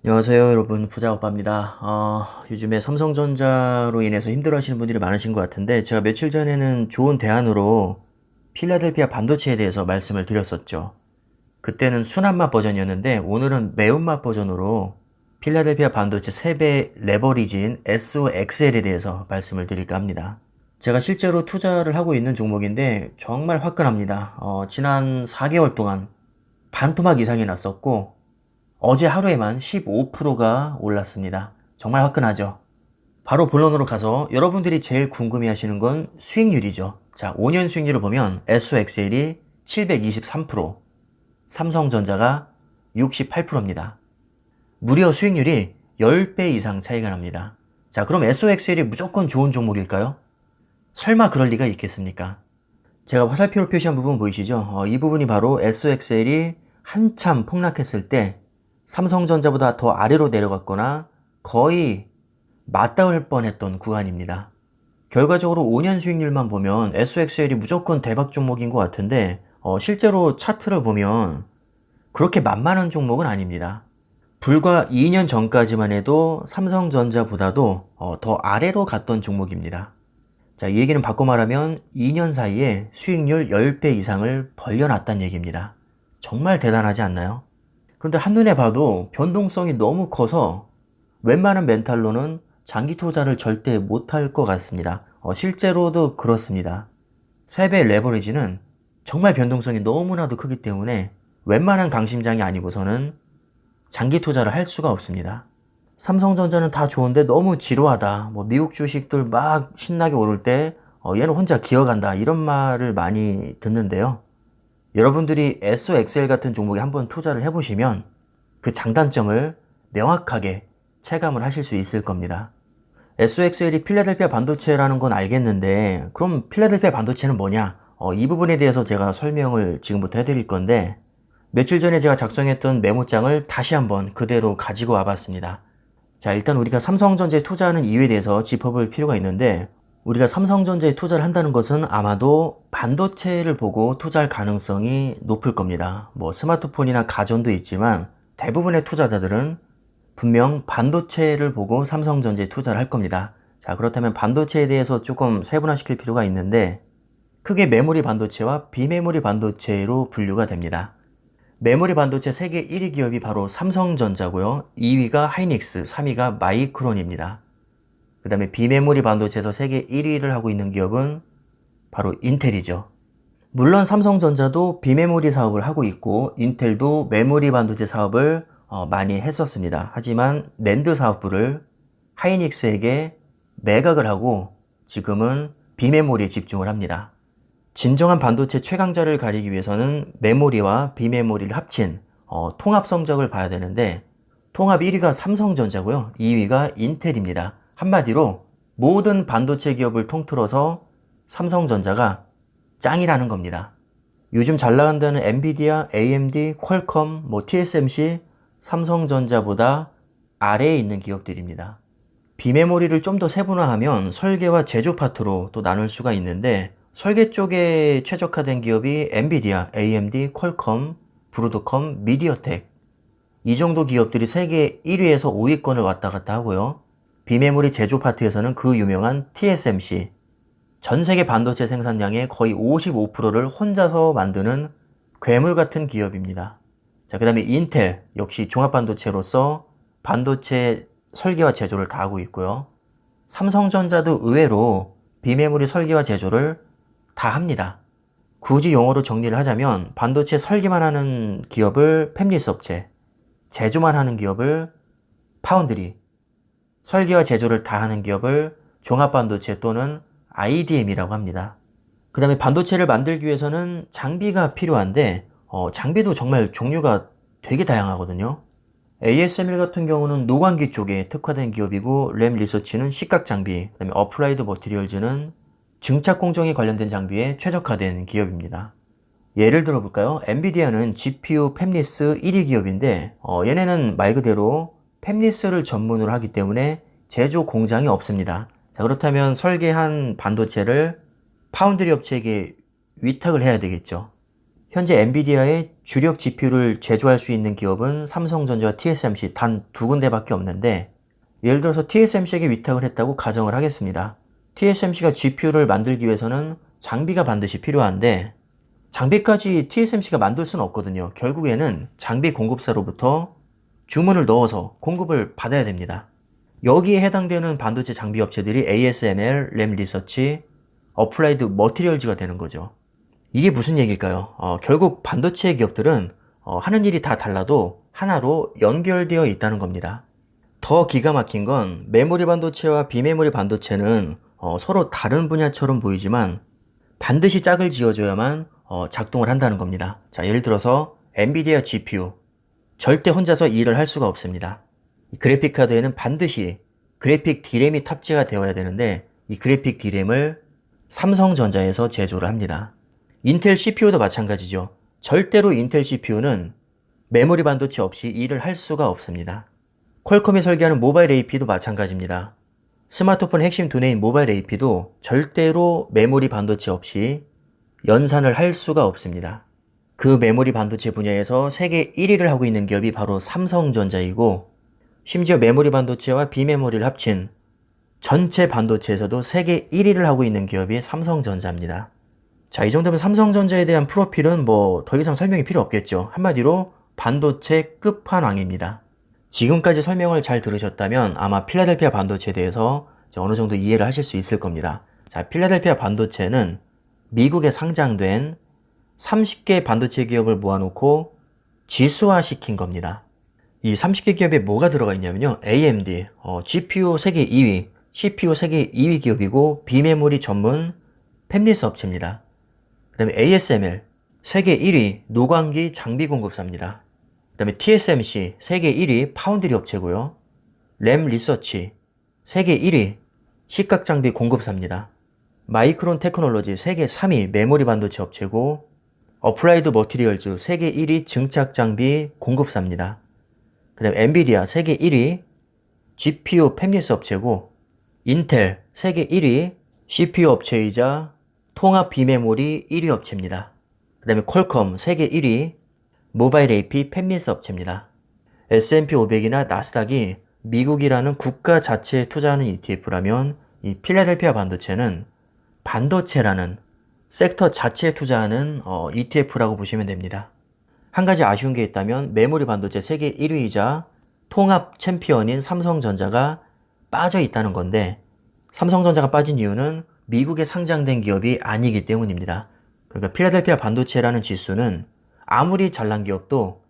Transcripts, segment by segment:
안녕하세요 여러분, 부자오빠입니다. 요즘에 삼성전자로 인해서 힘들어하시는 분들이 많으신 것 같은데, 제가 며칠 전에는 좋은 대안으로 필라델피아 반도체에 대해서 말씀을 드렸었죠. 그때는 순한 맛 버전이었는데, 오늘은 매운맛 버전으로 필라델피아 반도체 3배 레버리지인 SOXL에 대해서 말씀을 드릴까 합니다. 제가 실제로 투자를 하고 있는 종목인데 정말 화끈합니다. 지난 4개월 동안 반토막 이상이 났었고, 어제 하루에만 15%가 올랐습니다. 정말 화끈하죠? 바로 본론으로 가서 여러분들이 제일 궁금해 하시는 건 수익률이죠. 자, 5년 수익률을 보면 SOXL이 723%, 삼성전자가 68%입니다. 무려 수익률이 10배 이상 차이가 납니다. 자, 그럼 SOXL이 무조건 좋은 종목일까요? 설마 그럴 리가 있겠습니까? 제가 화살표로 표시한 부분 보이시죠? 이 부분이 바로 SOXL이 한참 폭락했을 때 삼성전자보다 더 아래로 내려갔거나 거의 맞닿을 뻔했던 구간입니다. 결과적으로 5년 수익률만 보면 SOXL이 무조건 대박 종목인 것 같은데 실제로 차트를 보면 그렇게 만만한 종목은 아닙니다. 불과 2년 전까지만 해도 삼성전자보다도 더 아래로 갔던 종목입니다. 자, 이 얘기는 바꿔 말하면 2년 사이에 수익률 10배 이상을 벌려놨다는 얘기입니다. 정말 대단하지 않나요? 그런데 한눈에 봐도 변동성이 너무 커서 웬만한 멘탈로는 장기 투자를 절대 못할 것 같습니다. 실제로도 그렇습니다. 3배 레버리지는 정말 변동성이 너무나도 크기 때문에 웬만한 강심장이 아니고서는 장기 투자를 할 수가 없습니다. 삼성전자는 다 좋은데 너무 지루하다. 미국 주식들 막 신나게 오를 때 얘는 혼자 기어간다. 이런 말을 많이 듣는데요. 여러분들이 SOXL 같은 종목에 한번 투자를 해보시면 그 장단점을 명확하게 체감을 하실 수 있을 겁니다. SOXL이 필라델피아 반도체라는 건 알겠는데, 그럼 필라델피아 반도체는 뭐냐? 이 부분에 대해서 제가 설명을 지금부터 해드릴 건데, 며칠 전에 제가 작성했던 메모장을 다시 한번 그대로 가지고 와봤습니다. 자, 일단 우리가 삼성전자에 투자하는 이유에 대해서 짚어볼 필요가 있는데, 우리가 삼성전자에 투자를 한다는 것은 아마도 반도체를 보고 투자할 가능성이 높을 겁니다. 스마트폰이나 가전도 있지만 대부분의 투자자들은 분명 반도체를 보고 삼성전자에 투자를 할 겁니다. 자, 그렇다면 반도체에 대해서 조금 세분화시킬 필요가 있는데, 크게 메모리 반도체와 비메모리 반도체로 분류가 됩니다. 메모리 반도체 세계 1위 기업이 바로 삼성전자고요. 2위가 하이닉스, 3위가 마이크론입니다. 그 다음에 비메모리 반도체에서 세계 1위를 하고 있는 기업은 바로 인텔이죠. 물론 삼성전자도 비메모리 사업을 하고 있고 인텔도 메모리 반도체 사업을 많이 했었습니다. 하지만 낸드 사업부를 하이닉스에게 매각을 하고 지금은 비메모리에 집중을 합니다. 진정한 반도체 최강자를 가리기 위해서는 메모리와 비메모리를 합친 통합 성적을 봐야 되는데, 통합 1위가 삼성전자고요. 2위가 인텔입니다. 한마디로 모든 반도체 기업을 통틀어서 삼성전자가 짱이라는 겁니다. 요즘 잘 나간다는 엔비디아, AMD, 퀄컴, TSMC, 삼성전자보다 아래에 있는 기업들입니다. 비메모리를 좀 더 세분화하면 설계와 제조 파트로 또 나눌 수가 있는데, 설계 쪽에 최적화된 기업이 엔비디아, AMD, 퀄컴, 브로드컴, 미디어텍, 이 정도 기업들이 세계 1위에서 5위권을 왔다 갔다 하고요. 비메모리 제조 파트에서는 그 유명한 TSMC, 전 세계 반도체 생산량의 거의 55%를 혼자서 만드는 괴물 같은 기업입니다. 자, 그 다음에 인텔, 역시 종합반도체로서 반도체 설계와 제조를 다 하고 있고요. 삼성전자도 의외로 비메모리 설계와 제조를 다 합니다. 굳이 용어로 정리를 하자면 반도체 설계만 하는 기업을 팹리스 업체, 제조만 하는 기업을 파운드리, 설계와 제조를 다 하는 기업을 종합반도체 또는 IDM이라고 합니다. 그 다음에 반도체를 만들기 위해서는 장비가 필요한데 장비도 정말 종류가 되게 다양하거든요. ASML 같은 경우는 노광기 쪽에 특화된 기업이고, 램 리서치는 시각 장비, 그다음에 어플라이드 머티리얼즈는 증착 공정에 관련된 장비에 최적화된 기업입니다. 예를 들어 볼까요? 엔비디아는 GPU 팹리스 1위 기업인데 얘네는 말 그대로 팹리스를 전문으로 하기 때문에 제조 공장이 없습니다. 자, 그렇다면 설계한 반도체를 파운드리 업체에게 위탁을 해야 되겠죠. 현재 엔비디아의 주력 GPU를 제조할 수 있는 기업은 삼성전자와 TSMC 단 두 군데밖에 없는데, 예를 들어서 TSMC에게 위탁을 했다고 가정을 하겠습니다. TSMC가 GPU를 만들기 위해서는 장비가 반드시 필요한데, 장비까지 TSMC가 만들 수는 없거든요. 결국에는 장비 공급사로부터 주문을 넣어서 공급을 받아야 됩니다. 여기에 해당되는 반도체 장비 업체들이 ASML, 램리서치, 어플라이드 머티리얼즈가 되는 거죠. 이게 무슨 얘기일까요? 결국 반도체 기업들은 하는 일이 다 달라도 하나로 연결되어 있다는 겁니다. 더 기가 막힌 건 메모리 반도체와 비메모리 반도체는 서로 다른 분야처럼 보이지만 반드시 짝을 지어줘야만 작동을 한다는 겁니다. 자, 예를 들어서 엔비디아 GPU 절대 혼자서 일을 할 수가 없습니다. 그래픽 카드에는 반드시 그래픽 D램이 탑재가 되어야 되는데, 이 그래픽 D램을 삼성전자에서 제조를 합니다. 인텔 CPU도 마찬가지죠. 절대로 인텔 CPU는 메모리 반도체 없이 일을 할 수가 없습니다. 퀄컴이 설계하는 모바일 AP도 마찬가지입니다. 스마트폰 핵심 두뇌인 모바일 AP도 절대로 메모리 반도체 없이 연산을 할 수가 없습니다. 그 메모리 반도체 분야에서 세계 1위를 하고 있는 기업이 바로 삼성전자이고, 심지어 메모리 반도체와 비메모리를 합친 전체 반도체에서도 세계 1위를 하고 있는 기업이 삼성전자입니다. 자, 이 정도면 삼성전자에 대한 프로필은 뭐 더 이상 설명이 필요 없겠죠. 한마디로 반도체 끝판왕입니다. 지금까지 설명을 잘 들으셨다면 아마 필라델피아 반도체에 대해서 어느 정도 이해를 하실 수 있을 겁니다. 자, 필라델피아 반도체는 미국에 상장된 30개 반도체 기업을 모아놓고 지수화시킨 겁니다. 이 30개 기업에 뭐가 들어가 있냐면요. AMD, GPU 세계 2위, CPU 세계 2위 기업이고 비메모리 전문 팹리스 업체입니다. 그 다음에 ASML, 세계 1위 노광기 장비 공급사입니다. 그 다음에 TSMC, 세계 1위 파운드리 업체고요. 램 리서치, 세계 1위 식각 장비 공급사입니다. 마이크론 테크놀로지, 세계 3위 메모리 반도체 업체고, 어플라이드 머티리얼즈, 세계 1위 증착 장비 공급사입니다. 그 다음에 엔비디아, 세계 1위 GPU 팹리스 업체고, 인텔, 세계 1위 CPU 업체이자 통합 비메모리 1위 업체입니다. 그 다음에 퀄컴, 세계 1위 모바일 AP 팹리스 업체입니다. S&P 500이나 나스닥이 미국이라는 국가 자체에 투자하는 ETF라면 이 필라델피아 반도체는 반도체라는 섹터 자체에 투자하는 ETF라고 보시면 됩니다. 한 가지 아쉬운 게 있다면 메모리 반도체 세계 1위이자 통합 챔피언인 삼성전자가 빠져 있다는 건데, 삼성전자가 빠진 이유는 미국에 상장된 기업이 아니기 때문입니다. 그러니까 필라델피아 반도체라는 지수는 아무리 잘난 기업도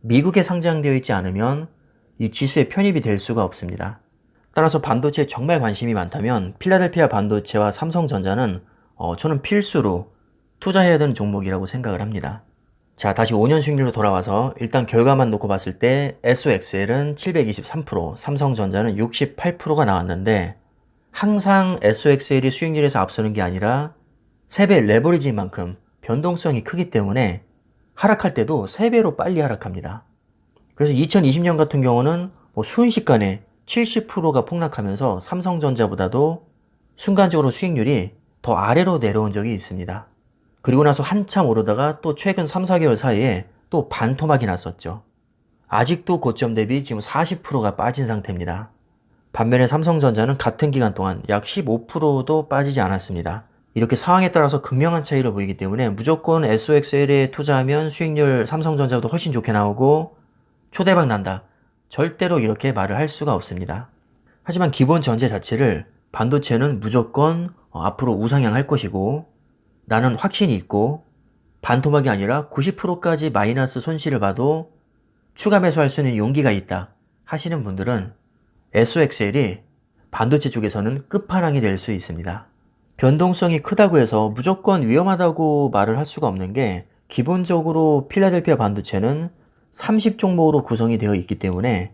미국에 상장되어 있지 않으면 이 지수에 편입이 될 수가 없습니다. 따라서 반도체에 정말 관심이 많다면 필라델피아 반도체와 삼성전자는 저는 필수로 투자해야 되는 종목이라고 생각을 합니다. 자, 다시 5년 수익률로 돌아와서 일단 결과만 놓고 봤을 때 SOXL은 723%, 삼성전자는 68%가 나왔는데, 항상 SOXL이 수익률에서 앞서는 게 아니라 3배 레버리지인 만큼 변동성이 크기 때문에 하락할 때도 3배로 빨리 하락합니다. 그래서 2020년 같은 경우는 순식간에 70%가 폭락하면서 삼성전자보다도 순간적으로 수익률이 더 아래로 내려온 적이 있습니다. 그리고 나서 한참 오르다가 또 최근 3, 4개월 사이에 또 반토막이 났었죠. 아직도 고점 대비 지금 40%가 빠진 상태입니다. 반면에 삼성전자는 같은 기간 동안 약 15%도 빠지지 않았습니다. 이렇게 상황에 따라서 극명한 차이를 보이기 때문에 무조건 SOXL에 투자하면 수익률 삼성전자보다 훨씬 좋게 나오고 초대박 난다, 절대로 이렇게 말을 할 수가 없습니다. 하지만 기본 전제 자체를 반도체는 무조건 앞으로 우상향할 것이고, 나는 확신이 있고 반토막이 아니라 90%까지 마이너스 손실을 봐도 추가 매수할 수 있는 용기가 있다 하시는 분들은 SOXL이 반도체 쪽에서는 끝판왕이 될 수 있습니다. 변동성이 크다고 해서 무조건 위험하다고 말을 할 수가 없는 게, 기본적으로 필라델피아 반도체는 30종목으로 구성이 되어 있기 때문에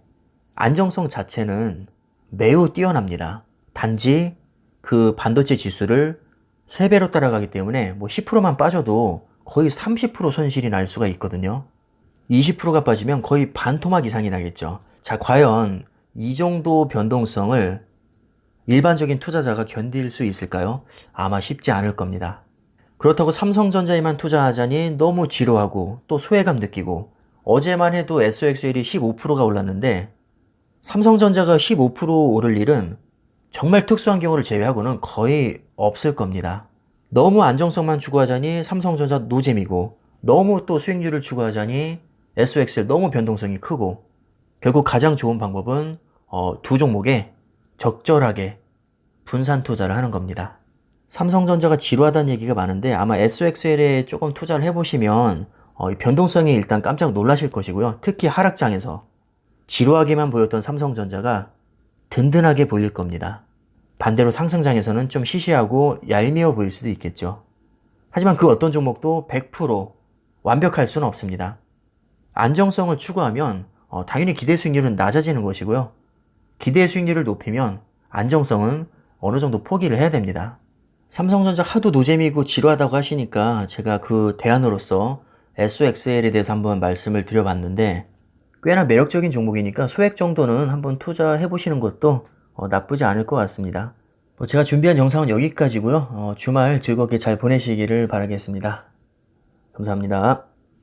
안정성 자체는 매우 뛰어납니다. 단지 그 반도체 지수를 3배로 따라가기 때문에 10%만 빠져도 거의 30% 손실이 날 수가 있거든요. 20%가 빠지면 거의 반토막 이상이 나겠죠. 자, 과연 이 정도 변동성을 일반적인 투자자가 견딜 수 있을까요? 아마 쉽지 않을 겁니다. 그렇다고 삼성전자에만 투자하자니 너무 지루하고 또 소외감 느끼고 어제만 해도 SOXL이 15%가 올랐는데 삼성전자가 15% 오를 일은 정말 특수한 경우를 제외하고는 거의 없을 겁니다. 너무 안정성만 추구하자니 삼성전자 노잼이고 너무 또 수익률을 추구하자니 SOXL 너무 변동성이 크고 결국 가장 좋은 방법은 두 종목에 적절하게 분산 투자를 하는 겁니다. 삼성전자가 지루하다는 얘기가 많은데 아마 SOXL에 조금 투자를 해보시면 이 변동성에 일단 깜짝 놀라실 것이고요. 특히 하락장에서 지루하게만 보였던 삼성전자가 든든하게 보일 겁니다. 반대로 상승장에서는 좀 시시하고 얄미워 보일 수도 있겠죠. 하지만 그 어떤 종목도 100% 완벽할 수는 없습니다. 안정성을 추구하면 당연히 기대 수익률은 낮아지는 것이고요. 기대 수익률을 높이면 안정성은 어느 정도 포기를 해야 됩니다. 삼성전자 하도 노잼이고 지루하다고 하시니까 제가 그 대안으로서 SOXL에 대해서 한번 말씀을 드려봤는데 꽤나 매력적인 종목이니까 소액 정도는 한번 투자해 보시는 것도 나쁘지 않을 것 같습니다. 제가 준비한 영상은 여기까지고요. 주말 즐겁게 잘 보내시기를 바라겠습니다. 감사합니다.